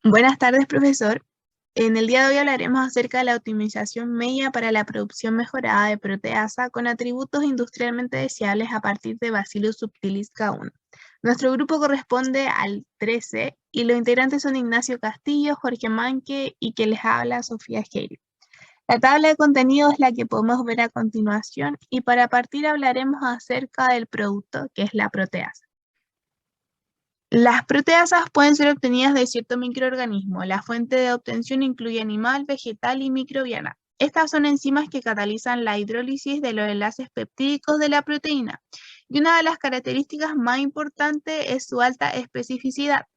Buenas tardes, profesor. En el día de hoy hablaremos acerca de la optimización media para la producción mejorada de proteasa con atributos industrialmente deseables a partir de Bacillus subtilis K1. Nuestro grupo corresponde al 13 y los integrantes son Ignacio Castillo, Jorge Manque y que les habla Sofía Scheiri. La tabla de contenido es la que podemos ver a continuación y para partir hablaremos acerca del producto que es la proteasa. Las proteasas pueden ser obtenidas de cierto microorganismo. La fuente de obtención incluye animal, vegetal y microbiana. Estas son enzimas que catalizan la hidrólisis de los enlaces peptídicos de la proteína. Y una de las características más importantes es su alta especificidad.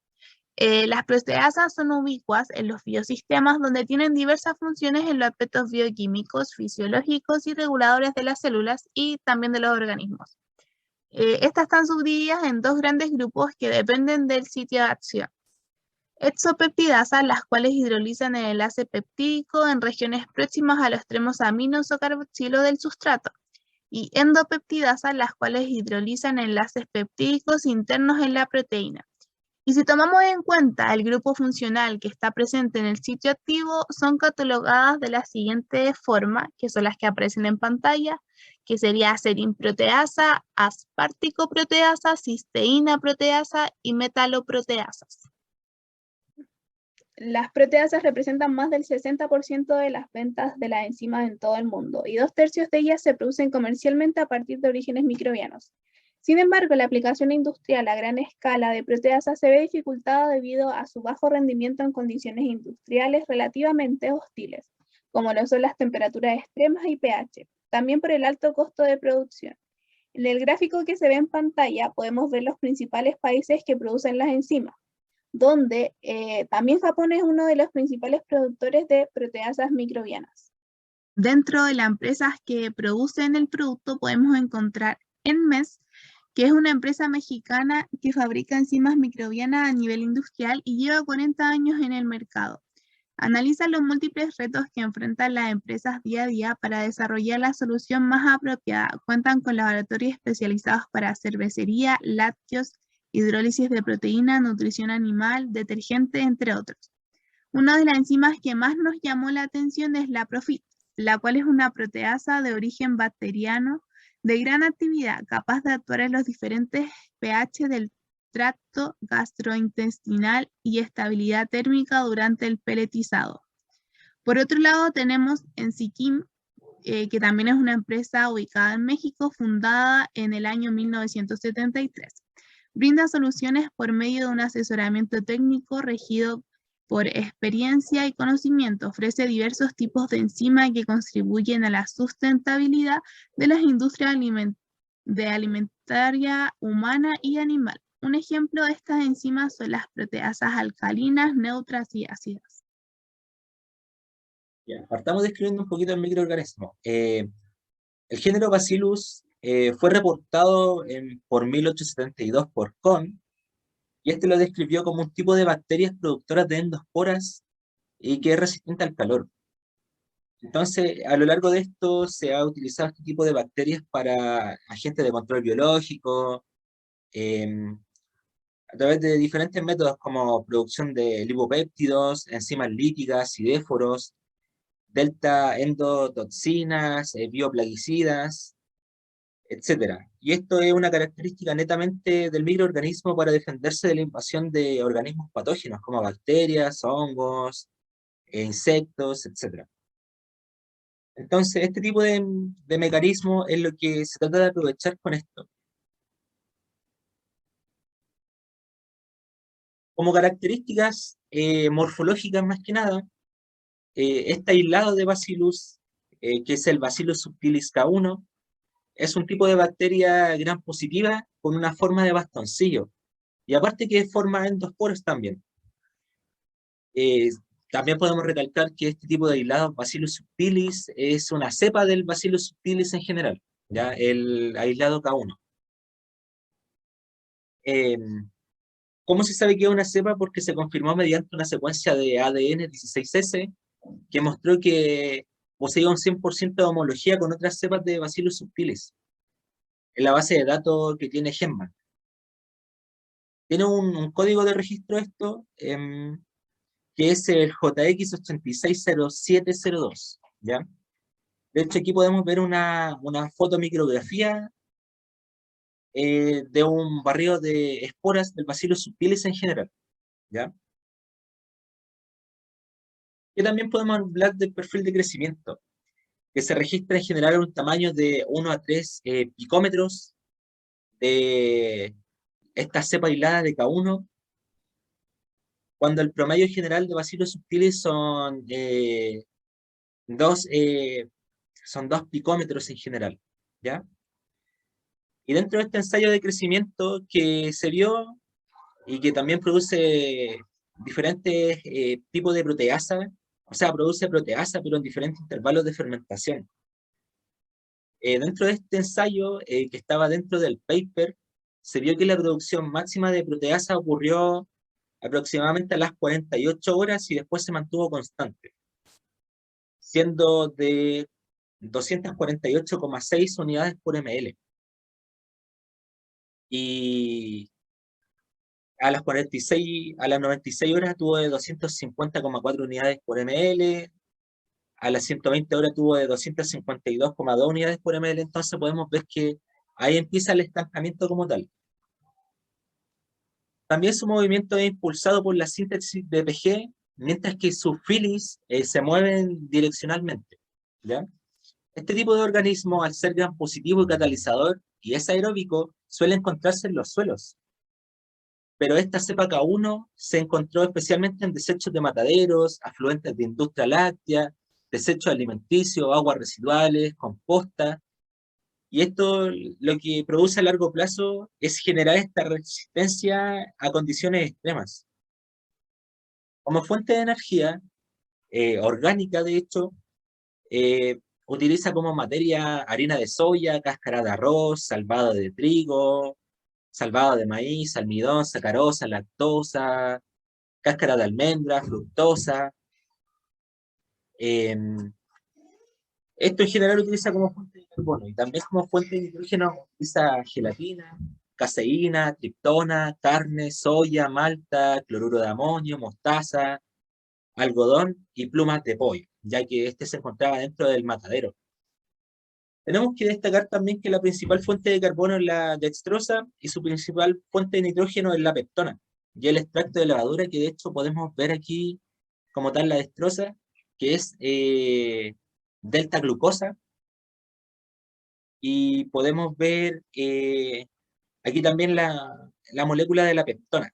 Las proteasas son ubicuas en los biosistemas donde tienen diversas funciones en los aspectos bioquímicos, fisiológicos y reguladores de las células y también de los organismos. Estas están subdivididas en dos grandes grupos que dependen del sitio de acción. Exopeptidasas, las cuales hidrolizan el enlace peptídico en regiones próximas a los extremos aminos o carboxilos del sustrato. Y endopeptidasas, las cuales hidrolizan enlaces peptídicos internos en la proteína. Y si tomamos en cuenta el grupo funcional que está presente en el sitio activo, son catalogadas de la siguiente forma, que son las que aparecen en pantalla, que sería serinproteasa, asparticoproteasa, cisteína proteasa y metaloproteasas. Las proteasas representan más del 60% de las ventas de las enzimas en todo el mundo y 2/3 de ellas se producen comercialmente a partir de orígenes microbianos. Sin embargo, la aplicación industrial a gran escala de proteasas se ve dificultada debido a su bajo rendimiento en condiciones industriales relativamente hostiles, como lo son las temperaturas extremas y pH, también por el alto costo de producción. En el gráfico que se ve en pantalla podemos ver los principales países que producen las enzimas, donde también Japón es uno de los principales productores de proteasas microbianas. Dentro de las empresas que producen el producto podemos encontrar Enmes, que es una empresa mexicana que fabrica enzimas microbianas a nivel industrial y lleva 40 años en el mercado. Analiza los múltiples retos que enfrentan las empresas día a día para desarrollar la solución más apropiada. Cuentan con laboratorios especializados para cervecería, lácteos, hidrólisis de proteína, nutrición animal, detergente, entre otros. Una de las enzimas que más nos llamó la atención es la Profit, la cual es una proteasa de origen bacteriano de gran actividad, capaz de actuar en los diferentes pH del tracto gastrointestinal y estabilidad térmica durante el peletizado. Por otro lado, tenemos Enziquim, que también es una empresa ubicada en México, fundada en el año 1973. Brinda soluciones por medio de un asesoramiento técnico regido por experiencia y conocimiento. Ofrece diversos tipos de enzimas que contribuyen a la sustentabilidad de las industrias alimentaria, humana y animal. Un ejemplo de estas enzimas son las proteasas alcalinas, neutras y ácidas. Ya, partamos describiendo un poquito el microorganismo. El género Bacillus fue reportado por 1872 por Kohn, y este lo describió como un tipo de bacterias productoras de endosporas y que es resistente al calor. Entonces, a lo largo de esto se ha utilizado este tipo de bacterias para agentes de control biológico, a través de diferentes métodos como producción de lipopéptidos, enzimas líticas, sidéforos, delta endotoxinas, bioplaguicidas, etcétera. Y esto es una característica netamente del microorganismo para defenderse de la invasión de organismos patógenos como bacterias, hongos, insectos, etcétera. Entonces, este tipo de mecanismo es lo que se trata de aprovechar con esto. Como características morfológicas más que nada, este aislado de Bacillus, que es el Bacillus subtilis K1, es un tipo de bacteria gram positiva con una forma de bastoncillo. Y aparte que forma endosporos también. Eh, También podemos recalcar que este tipo de aislados, Bacillus subtilis, es una cepa del Bacillus subtilis en general, ¿ya? El aislado K1. Eh, ¿Cómo se sabe que es una cepa? Porque se confirmó mediante una secuencia de ADN 16S que mostró que poseía un 100% de homología con otras cepas de Bacillus subtilis en la base de datos que tiene GenBank. Tiene un código de registro esto, que es el JX860702, ¿ya? De hecho, aquí podemos ver una fotomicrografía de un barrido de esporas del Bacillus subtilis en general, ¿ya? Y también podemos hablar del perfil de crecimiento, que se registra en general un tamaño de 1 a 3 picómetros de esta cepa aislada de K1, cuando el promedio general de Bacillus subtilis dos, eh, son 2 picómetros en general, ¿ya? Y dentro de este ensayo de crecimiento que se vio y que también produce diferentes tipos de proteasa, o sea, produce proteasa, pero en diferentes intervalos de fermentación. Dentro de este ensayo, que estaba dentro del paper, se vio que la producción máxima de proteasa ocurrió aproximadamente a las 48 horas y después se mantuvo constante, siendo de 248,6 unidades por ml. Y a las 96 horas tuvo de 250,4 unidades por ml, a las 120 horas tuvo de 252,2 unidades por ml, entonces podemos ver que ahí empieza el estancamiento como tal. También su movimiento es impulsado por la síntesis de PG, mientras que sus filis se mueven direccionalmente, ¿ya? Este tipo de organismo, al ser gran positivo y catalizador, y es aeróbico, suele encontrarse en los suelos. Pero esta cepa K1 se encontró especialmente en desechos de mataderos, afluentes de industria láctea, desechos alimenticios, aguas residuales, composta, y esto lo que produce a largo plazo es generar esta resistencia a condiciones extremas. Como fuente de energía orgánica, de hecho, utiliza como materia harina de soya, cáscara de arroz, salvado de trigo, salvado de maíz, almidón, sacarosa, lactosa, cáscara de almendra, fructosa. Esto en general utiliza como fuente de carbono y también como fuente de nitrógeno utiliza gelatina, caseína, triptona, carne, soya, malta, cloruro de amonio, mostaza, algodón y plumas de pollo, ya que este se encontraba dentro del matadero. Tenemos que destacar también que la principal fuente de carbono es la dextrosa y su principal fuente de nitrógeno es la peptona, y el extracto de levadura que de hecho podemos ver aquí como tal la dextrosa, que es delta glucosa, y podemos ver aquí también la molécula de la peptona.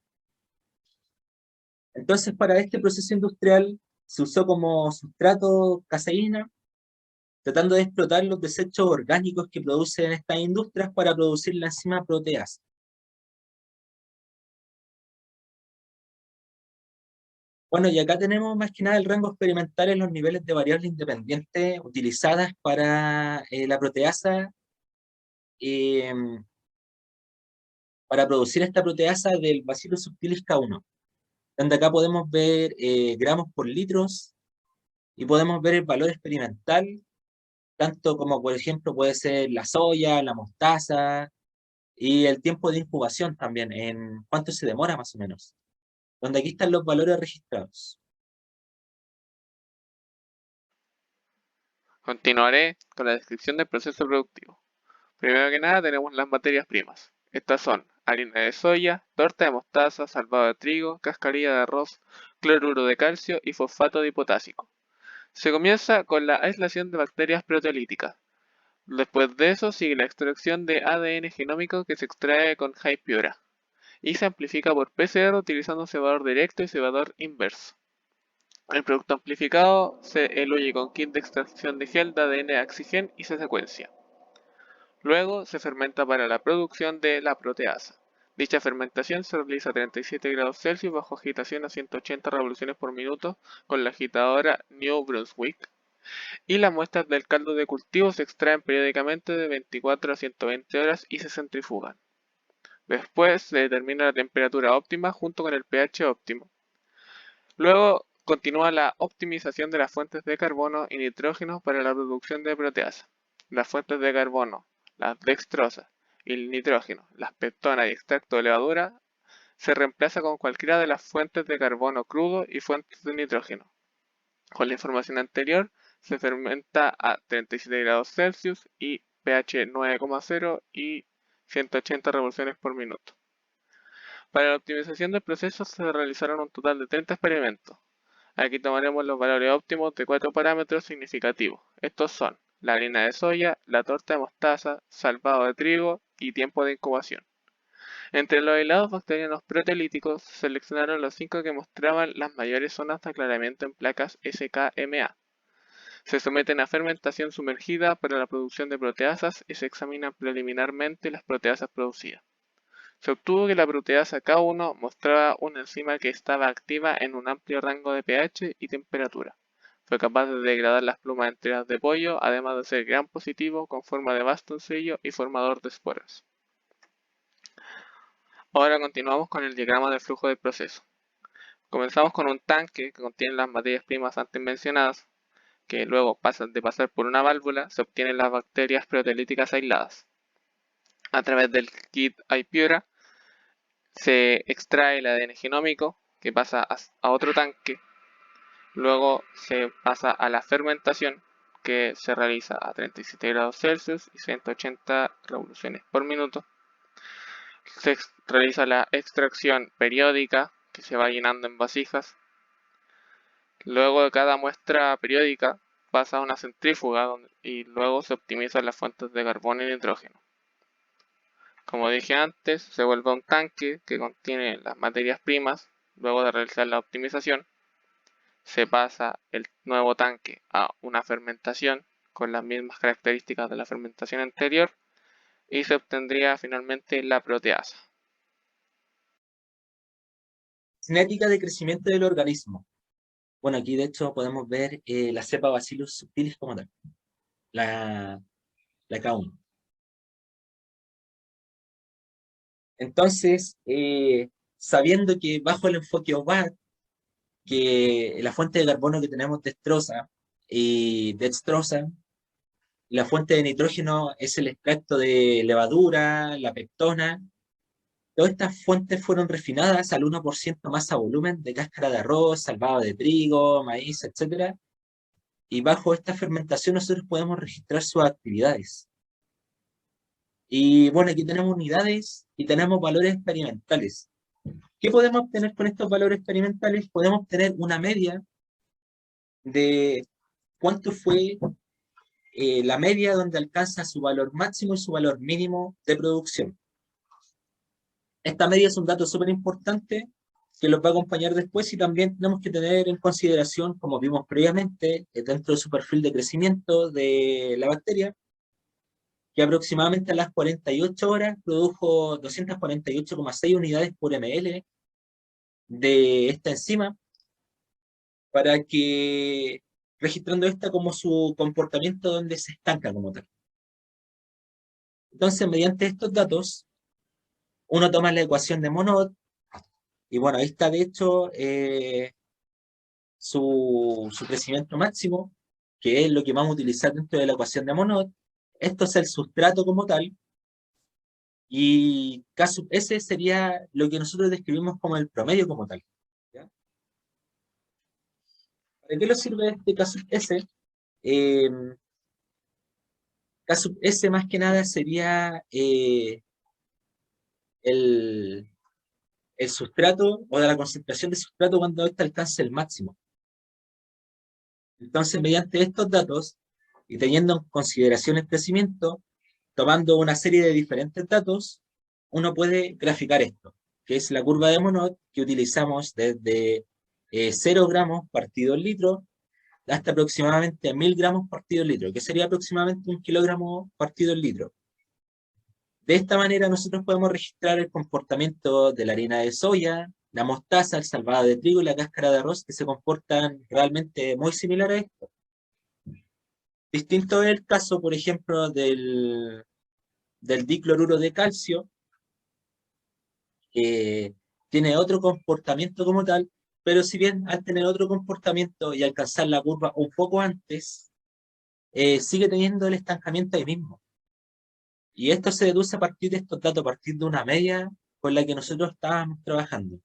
Entonces, para este proceso industrial se usó como sustrato caseína, tratando de explotar los desechos orgánicos que producen estas industrias para producir la enzima proteasa. Bueno, y acá tenemos más que nada el rango experimental en los niveles de variables independientes utilizadas para la proteasa, eh, para producir esta proteasa del Bacillus subtilis K1, donde acá podemos ver gramos por litros y podemos ver el valor experimental, tanto como por ejemplo puede ser la soya, la mostaza y el tiempo de incubación también, en cuánto se demora más o menos, donde aquí están los valores registrados. Continuaré con la descripción del proceso productivo. Primero que nada tenemos las materias primas. Estas son harina de soya, torta de mostaza, salvado de trigo, cascarilla de arroz, cloruro de calcio y fosfato dipotásico. Se comienza con la aislación de bacterias proteolíticas. Después de eso sigue la extracción de ADN genómico que se extrae con Hi-Pura y se amplifica por PCR utilizando un cebador directo y cebador inverso. El producto amplificado se eluye con kit de extracción de gel de ADN Axigen y se secuencia. Luego se fermenta para la producción de la proteasa. Dicha fermentación se realiza a 37 grados Celsius bajo agitación a 180 revoluciones por minuto con la agitadora New Brunswick, y las muestras del caldo de cultivo se extraen periódicamente de 24 a 120 horas y se centrifugan. Después se determina la temperatura óptima junto con el pH óptimo. Luego continúa la optimización de las fuentes de carbono y nitrógeno para la producción de proteasa. Las fuentes de carbono, las dextrosas y el nitrógeno, las peptonas y extracto de levadura se reemplaza con cualquiera de las fuentes de carbono crudo y fuentes de nitrógeno. Con la información anterior, se fermenta a 37 grados Celsius y pH 9,0 y 180 revoluciones por minuto. Para la optimización del proceso se realizaron un total de 30 experimentos. Aquí tomaremos los valores óptimos de 4 parámetros significativos. Estos son la harina de soya, la torta de mostaza, salvado de trigo y tiempo de incubación. Entre los aislados bacterianos proteolíticos se seleccionaron los 5 que mostraban las mayores zonas de aclaramiento en placas SKMA. Se someten a fermentación sumergida para la producción de proteasas y se examinan preliminarmente las proteasas producidas. Se obtuvo que la proteasa K1 mostraba una enzima que estaba activa en un amplio rango de pH y temperatura. Fue capaz de degradar las plumas enteras de pollo, además de ser gram positivo con forma de bastoncillo y formador de esporas. Ahora continuamos con el diagrama de flujo del proceso. Comenzamos con un tanque que contiene las materias primas antes mencionadas, que luego de pasar por una válvula se obtienen las bacterias proteolíticas aisladas. A través del kit iPura se extrae el ADN genómico que pasa a otro tanque, luego se pasa a la fermentación que se realiza a 37 grados Celsius y 180 revoluciones por minuto. Se realiza la extracción periódica que se va llenando en vasijas. Luego de cada muestra periódica pasa a una centrífuga y luego se optimizan las fuentes de carbono y nitrógeno. Como dije antes, se vuelve a un tanque que contiene las materias primas. Luego de realizar la optimización, se pasa el nuevo tanque a una fermentación con las mismas características de la fermentación anterior y se obtendría finalmente la proteasa. Cinética de crecimiento del organismo. Bueno, aquí de hecho podemos ver la cepa Bacillus subtilis como tal, la K1. Entonces, sabiendo que bajo el enfoque OVAD, que la fuente de carbono que tenemos dextrosa y dextrosa, la fuente de nitrógeno es el extracto de levadura, la peptona. Todas estas fuentes fueron refinadas al 1% masa volumen de cáscara de arroz, salvado de trigo, maíz, etc. Y bajo esta fermentación nosotros podemos registrar sus actividades. Y bueno, aquí tenemos unidades y tenemos valores experimentales. ¿Qué podemos obtener con estos valores experimentales? Podemos obtener una media de cuánto fue la media donde alcanza su valor máximo y su valor mínimo de producción. Esta media es un dato súper importante que los va a acompañar después y también tenemos que tener en consideración, como vimos previamente, dentro de su perfil de crecimiento de la bacteria, que aproximadamente a las 48 horas produjo 248,6 unidades por ml de esta enzima, para que, registrando esta como su comportamiento donde se estanca como tal. Entonces, mediante estos datos, uno toma la ecuación de Monod, y bueno, ahí está de hecho su crecimiento máximo, que es lo que vamos a utilizar dentro de la ecuación de Monod. Esto es el sustrato como tal, y K sub S sería lo que nosotros describimos como el promedio como tal. ¿Ya? ¿Para qué nos sirve este K sub S? K sub S más que nada sería el sustrato o de la concentración de sustrato cuando éste alcance el máximo. Entonces, mediante estos datos y teniendo en consideración el crecimiento, tomando una serie de diferentes datos, uno puede graficar esto, que es la curva de Monod que utilizamos desde 0 gramos partido en litro hasta aproximadamente 1000 gramos partido en litro, que sería aproximadamente 1 kilogramo partido en litro. De esta manera nosotros podemos registrar el comportamiento de la harina de soya, la mostaza, el salvado de trigo y la cáscara de arroz, que se comportan realmente muy similar a esto. Distinto es el caso, por ejemplo, del dicloruro de calcio, que tiene otro comportamiento como tal, pero si bien al tener otro comportamiento y alcanzar la curva un poco antes, sigue teniendo el estancamiento ahí mismo. Y esto se deduce a partir de estos datos, a partir de una media con la que nosotros estábamos trabajando.